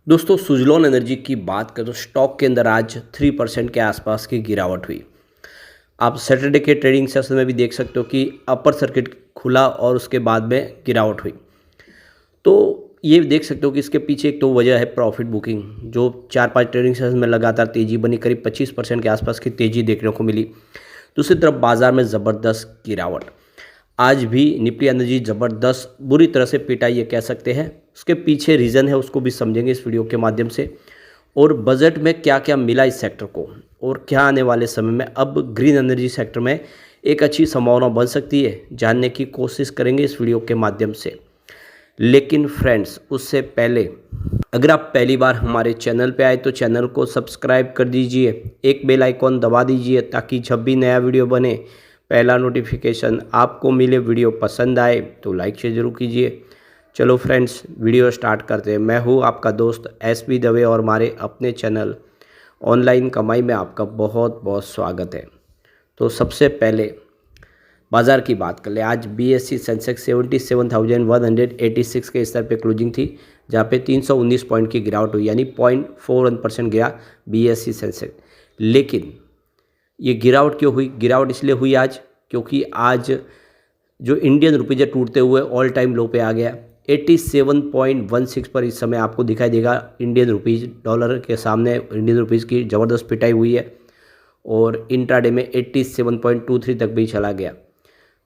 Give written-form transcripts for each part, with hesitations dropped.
दोस्तों सुजलॉन एनर्जी की बात करें तो स्टॉक के अंदर आज 3% के आसपास की गिरावट हुई। आप सैटरडे के ट्रेडिंग सेशन में भी देख सकते हो कि अपर सर्किट खुला और उसके बाद में गिरावट हुई। तो ये देख सकते हो कि इसके पीछे एक तो वजह है प्रॉफिट बुकिंग, जो 4-5 ट्रेडिंग सेशन में लगातार तेज़ी बनी, करीब 25% के आसपास की तेज़ी देखने को मिली। दूसरी तरफ बाजार में ज़बरदस्त गिरावट। आज भी निफ्टी एनर्जी ज़बरदस्त बुरी तरह से पिटा ये कह सकते हैं। उसके पीछे रीज़न है, उसको भी समझेंगे इस वीडियो के माध्यम से। और बजट में क्या क्या मिला इस सेक्टर को और क्या आने वाले समय में अब ग्रीन एनर्जी सेक्टर में एक अच्छी संभावना बन सकती है, जानने की कोशिश करेंगे इस वीडियो के माध्यम से। लेकिन फ्रेंड्स, उससे पहले अगर आप पहली बार हमारे चैनल पे आए तो चैनल को सब्सक्राइब कर दीजिए, एक बेल आइकॉन दबा दीजिए ताकि जब भी नया वीडियो बने पहला नोटिफिकेशन आपको मिले। वीडियो पसंद आए तो लाइक शेयर जरूर कीजिए। चलो फ्रेंड्स, वीडियो स्टार्ट करते हैं। मैं हूँ आपका दोस्त एसपी दवे और हमारे अपने चैनल ऑनलाइन कमाई में आपका बहुत बहुत स्वागत है। तो सबसे पहले बाजार की बात कर ले। आज बीएससी सेंसेक्स 77,186 के स्तर पे क्लोजिंग थी, जहाँ पे 319 पॉइंट की गिरावट हुई, यानी 0.41% गिरा बीएससी सेंसेक्स। लेकिन ये गिरावट क्यों हुई? गिरावट इसलिए हुई आज क्योंकि आज जो इंडियन रुपीज़ है टूटते हुए ऑल टाइम लो पे आ गया। 87.16 पर इस समय आपको दिखाई देगा इंडियन रुपीज़। डॉलर के सामने इंडियन रुपीज़ की ज़बरदस्त पिटाई हुई है और इंट्राडे में 87.23 तक भी चला गया।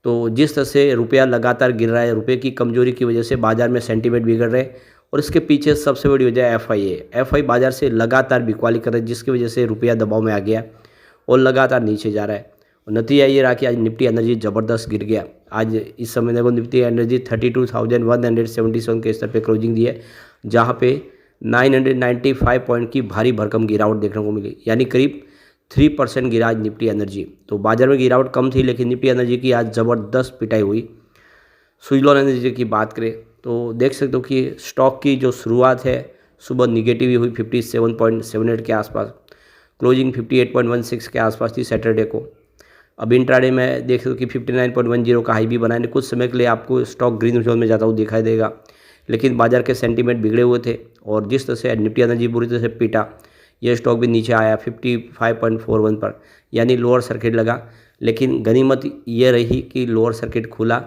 तो जिस तरह से रुपया लगातार गिर रहा है, रुपये की कमजोरी की वजह से बाजार में सेंटीमेंट बिगड़ रहे हैं और इसके पीछे सबसे बड़ी वजह एफआई बाजार से लगातार बिकवाली कर रहे हैं, जिसकी वजह से रुपया दबाव में आ गया और लगातार नीचे जा रहा है। और नतीजा ये रहा कि आज निफ्टी एनर्जी ज़बरदस्त गिर गया। आज इस समय देखो निफ्टी एनर्जी 32,177 के स्तर पे क्लोजिंग दी है, जहाँ पे 995 पॉइंट की भारी भरकम गिरावट देखने को मिली, यानी करीब 3% गिरा आज निफ्टी एनर्जी। तो बाजार में गिरावट कम थी लेकिन निफ्टी एनर्जी की आज ज़बरदस्त पिटाई हुई। सुजलॉन एनर्जी की बात करें तो देख सकते हो कि स्टॉक की जो शुरुआत है सुबह निगेटिव ही हुई 57.78 के आसपास। क्लोजिंग 58.16 के आसपास थी सैटरडे को। अब इंट्राडे में देख सकते हो कि 59.10 का हाई भी बना है। कुछ समय के लिए आपको स्टॉक ग्रीन जोन में जाता हुआ दिखाई देगा, लेकिन बाजार के सेंटीमेंट बिगड़े हुए थे और जिस तरह से निफ्टी एनर्जी बुरी तरह से पीटा, यह स्टॉक भी नीचे आया 55.41 पर, यानी लोअर सर्किट लगा। लेकिन गनीमत ये रही कि लोअर सर्किट खुला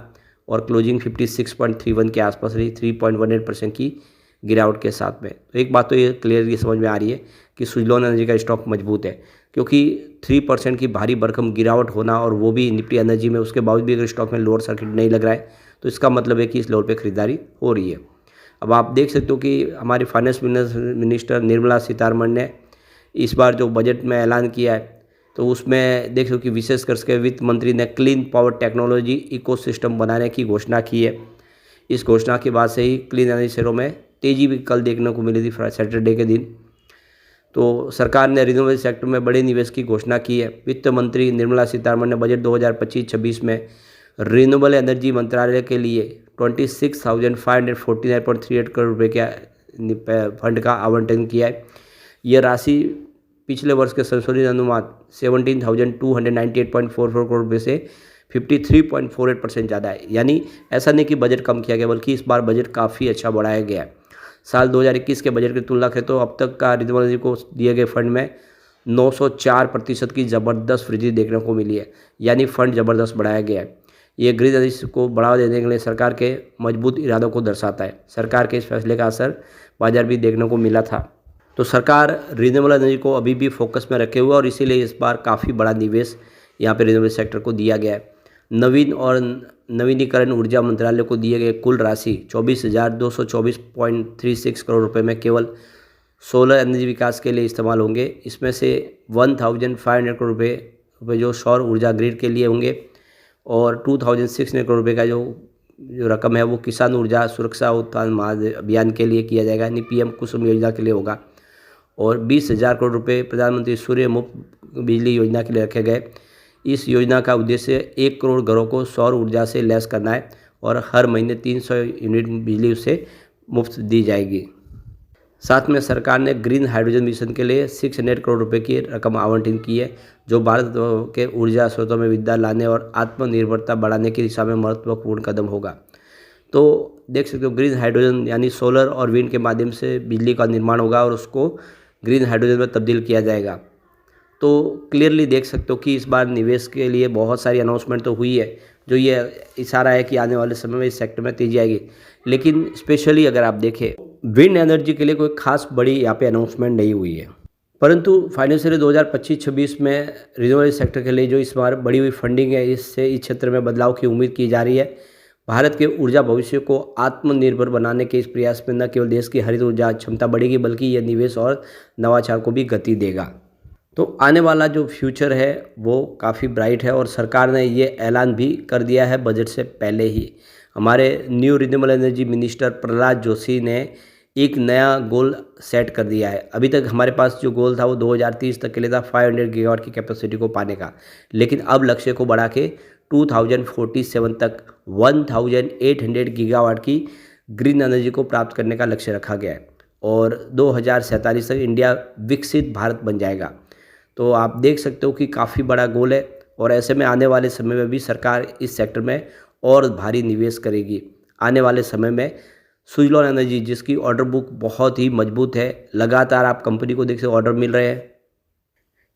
और क्लोजिंग 56.31 के आसपास रही, 3.18% की गिरावट के साथ में। तो एक बात तो ये क्लियरली समझ में आ रही है कि सुजलॉन एनर्जी का स्टॉक मजबूत है, क्योंकि 3% की भारी भरकम गिरावट होना और वो भी निफ्टी एनर्जी में, उसके बावजूद भी अगर स्टॉक में लोअर सर्किट नहीं लग रहा है तो इसका मतलब है कि इस लेवल पे खरीदारी हो रही है। अब आप देख सकते हो कि हमारी फाइनेंस मिनिस्टर निर्मला सीतारमण ने इस बार जो बजट में ऐलान किया है तो उसमें देख सकते हो कि विशेष करके वित्त मंत्री ने क्लीन पावर टेक्नोलॉजी इकोसिस्टम बनाने की घोषणा की है। इस घोषणा के बाद से ही क्लीन एनर्जी शेयरों में तेज़ी भी कल देखने को मिली थी सैटरडे के दिन। तो सरकार ने रिन्यूएबल सेक्टर में बड़े निवेश की घोषणा की है। वित्त मंत्री निर्मला सीतारमण ने बजट 2025-26 में रिन्यूएबल एनर्जी मंत्रालय के लिए 26,549.38 करोड़ रुपये के फंड का आवंटन किया है। यह राशि पिछले वर्ष के संशोधित अनुमान 17,298.44 करोड़ रुपये से 53.48% ज़्यादा है। यानी ऐसा नहीं कि बजट कम किया गया, बल्कि इस बार बजट काफ़ी अच्छा बढ़ाया गया है। साल 2021 के बजट की तुलना करें तो अब तक का रिन्यूएबल एनर्जी को दिए गए फंड में 904% की ज़बरदस्त वृद्धि देखने को मिली है, यानी फंड ज़बरदस्त बढ़ाया गया है। ये ग्रीन एनर्जी को बढ़ावा देने के लिए सरकार के मजबूत इरादों को दर्शाता है। सरकार के इस फैसले का असर बाजार भी देखने को मिला था। तो सरकार रिन्यूएबल एनर्जी को अभी भी फोकस में रखे हुए और इसीलिए इस बार काफ़ी बड़ा निवेश यहाँ पे रिन्यूएबल सेक्टर को दिया गया है। नवीन और नवीनीकरण ऊर्जा मंत्रालय को दिए गए कुल राशि 24,224.36 करोड़ रुपए में केवल सोलर एनर्जी विकास के लिए इस्तेमाल होंगे। इसमें से 1,500 करोड़ रुपये जो सौर ऊर्जा ग्रिड के लिए होंगे और 2,600 करोड़ रुपये का जो रकम है वो किसान ऊर्जा सुरक्षा उत्थान अभियान के लिए किया जाएगा, यानी पीएम कुसुम योजना के लिए होगा। और 20,000 करोड़ रुपये प्रधानमंत्री सूर्य मुफ्त बिजली योजना के लिए रखे गए। इस योजना का उद्देश्य 1 करोड़ घरों को सौर ऊर्जा से लैस करना है और हर महीने 300 यूनिट बिजली उससे मुफ्त दी जाएगी। साथ में सरकार ने ग्रीन हाइड्रोजन मिशन के लिए 600 करोड़ रुपए की रकम आवंटित की है, जो भारत के ऊर्जा स्रोतों में विविधता लाने और आत्मनिर्भरता बढ़ाने की दिशा में महत्वपूर्ण कदम होगा। तो देख सकते हो ग्रीन हाइड्रोजन यानी सोलर और विंड के माध्यम से बिजली का निर्माण होगा और उसको ग्रीन हाइड्रोजन में तब्दील किया जाएगा। तो क्लियरली देख सकते हो कि इस बार निवेश के लिए बहुत सारी अनाउंसमेंट तो हुई है, जो ये इशारा है कि आने वाले समय में इस सेक्टर में तेजी आएगी। लेकिन स्पेशली अगर आप देखें, विंड एनर्जी के लिए कोई खास बड़ी यहाँ पे अनाउंसमेंट नहीं हुई है, परंतु फाइनेंशियल 2025-26 में रिन्यूएबल सेक्टर के लिए जो इस बार बढ़ी हुई फंडिंग है, इससे इस क्षेत्र में बदलाव की उम्मीद की जा रही है। भारत के ऊर्जा भविष्य को आत्मनिर्भर बनाने के इस प्रयास में न केवल देश की हरित ऊर्जा क्षमता बढ़ेगी, बल्कि यह निवेश और नवाचार को भी गति देगा। तो आने वाला जो फ्यूचर है वो काफ़ी ब्राइट है और सरकार ने ये ऐलान भी कर दिया है बजट से पहले ही। हमारे new renewable energy minister Prahlad Joshi ने एक नया गोल सेट कर दिया है। अभी तक हमारे पास जो गोल था वो 2030 तक के लिए था 500 गीगावाट की कैपेसिटी को पाने का, लेकिन अब लक्ष्य को बढ़ा के 2047 तक 1800 गीगावाट की ग्रीन एनर्जी को प्राप्त करने का लक्ष्य रखा गया है और 2047 तक इंडिया विकसित भारत बन जाएगा। तो आप देख सकते हो कि काफ़ी बड़ा गोल है और ऐसे में आने वाले समय में भी सरकार इस सेक्टर में और भारी निवेश करेगी। आने वाले समय में सुजलॉन एनर्जी, जिसकी ऑर्डर बुक बहुत ही मजबूत है, लगातार आप कंपनी को देख सकते ऑर्डर मिल रहे हैं।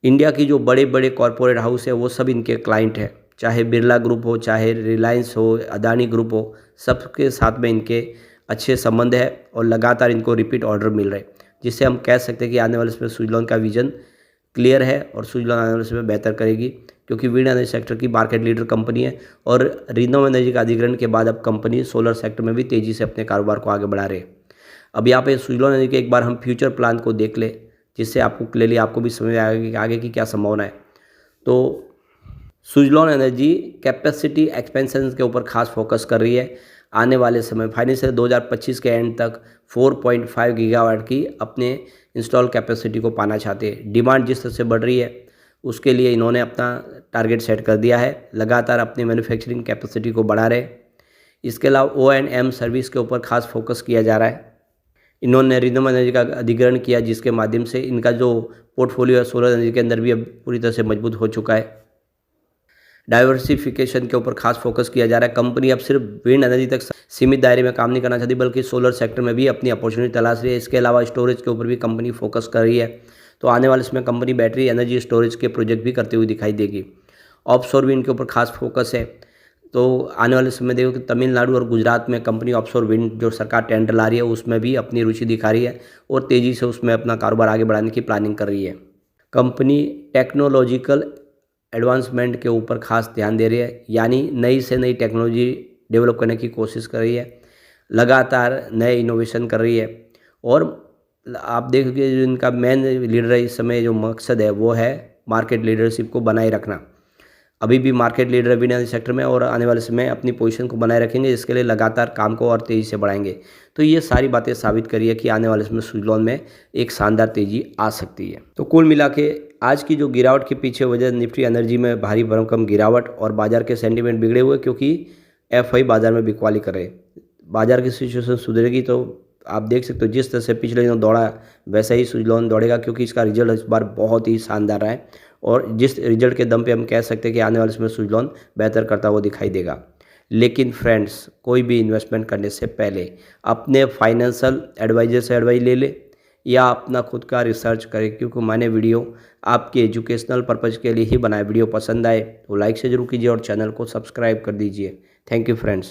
इंडिया की जो बड़े बड़े कॉरपोरेट हाउस है वो सब इनके क्लाइंट हैं, चाहे बिरला ग्रुप हो, चाहे रिलायंस हो, अदानी ग्रुप हो, सबके साथ में इनके अच्छे संबंध है और लगातार इनको रिपीट ऑर्डर मिल रहे हैं, जिससे हम कह सकते हैं कि आने वाले समय सुजलॉन का विजन क्लियर है और सुजलॉन आने वाले समय बेहतर करेगी, क्योंकि विंड एनर्जी सेक्टर की मार्केट लीडर कंपनी है और रिन्यूएबल एनर्जी का अधिग्रहण के बाद अब कंपनी सोलर सेक्टर में भी तेज़ी से अपने कारोबार को आगे बढ़ा रहे हैं। अब यहाँ पे सुजलॉन एनर्जी के एक बार हम फ्यूचर प्लान को देख ले, जिससे आपको क्लियरली आपको भी समझ आएगा कि आगे की क्या संभावना है। तो सुजलॉन एनर्जी कैपेसिटी एक्सपेंशन के ऊपर खास फोकस कर रही है। आने वाले समय फाइनेंशियल 2025 के एंड तक 4.5 गीगावाट की अपने इंस्टॉल कैपेसिटी को पाना चाहते हैं। डिमांड जिस तरह से बढ़ रही है उसके लिए इन्होंने अपना टारगेट सेट कर दिया है, लगातार अपनी मैन्युफैक्चरिंग कैपेसिटी को बढ़ा रहे। इसके अलावा O&M सर्विस के ऊपर खास फोकस किया जा रहा है। इन्होंने रिन्यूएबल एनर्जी का अधिग्रहण किया, जिसके माध्यम से इनका जो पोर्टफोलियो है सोलर एनर्जी के अंदर भी अब पूरी तरह से मजबूत हो चुका है। डाइवर्सिफिकेशन के ऊपर खास फोकस किया जा रहा है। कंपनी अब सिर्फ विंड एनर्जी तक सीमित दायरे में काम नहीं करना चाहती, बल्कि सोलर सेक्टर में भी अपनी अपॉर्चुनिटी तलाश रही है। इसके अलावा स्टोरेज के ऊपर भी कंपनी फोकस कर रही है। तो आने वाले समय कंपनी बैटरी एनर्जी स्टोरेज के प्रोजेक्ट भी करते हुए दिखाई देगी। ऑफशोर विंड के ऊपर खास फोकस है। तो आने वाले समय देखो कि तमिलनाडु और गुजरात में कंपनी ऑफशोर विंड जो सरकार टेंडर ला रही है उसमें भी अपनी रुचि दिखा रही है और तेज़ी से उसमें अपना कारोबार आगे बढ़ाने की प्लानिंग कर रही है। कंपनी टेक्नोलॉजिकल एडवांसमेंट के ऊपर खास ध्यान दे रही है, यानी नई से नई टेक्नोलॉजी डेवलप करने की कोशिश कर रही है, लगातार नए इनोवेशन कर रही है। और आप देखोगे जो इनका मेन लीडर है इस समय, जो मकसद है वो है मार्केट लीडरशिप को बनाए रखना। अभी भी मार्केट लीडर है विंड एनर्जी सेक्टर में और आने वाले समय अपनी पोजीशन को बनाए रखेंगे, इसके लिए लगातार काम को और तेज़ी से बढ़ाएंगे। तो ये सारी बातें साबित करी है कि आने वाले समय सुजलॉन में एक शानदार तेज़ी आ सकती है। तो कुल मिला के आज की जो गिरावट के पीछे वजह निफ्टी एनर्जी में भारी भरकम गिरावट और बाजार के सेंटीमेंट बिगड़े हुए, क्योंकि एफआई बाजार में बिकवाली कर रहे। बाजार की सिचुएशन सुधरेगी तो आप देख सकते हो जिस तरह से पिछले दिनों दौड़ा वैसा ही सुजलॉन दौड़ेगा, क्योंकि इसका रिजल्ट इस बार बहुत ही शानदार रहा है और जिस रिजल्ट के दम पे हम कह सकते हैं कि आने वाले समय सुजलॉन बेहतर करता हुआ दिखाई देगा। लेकिन फ्रेंड्स, कोई भी इन्वेस्टमेंट करने से पहले अपने फाइनेंशियल एडवाइजर से एडवाइस ले ले या अपना खुद का रिसर्च करें, क्योंकि मैंने वीडियो आपके एजुकेशनल पर्पज़ के लिए ही बनाया। वीडियो पसंद आए तो लाइक से जरूर कीजिए और चैनल को सब्सक्राइब कर दीजिए। Thank you friends.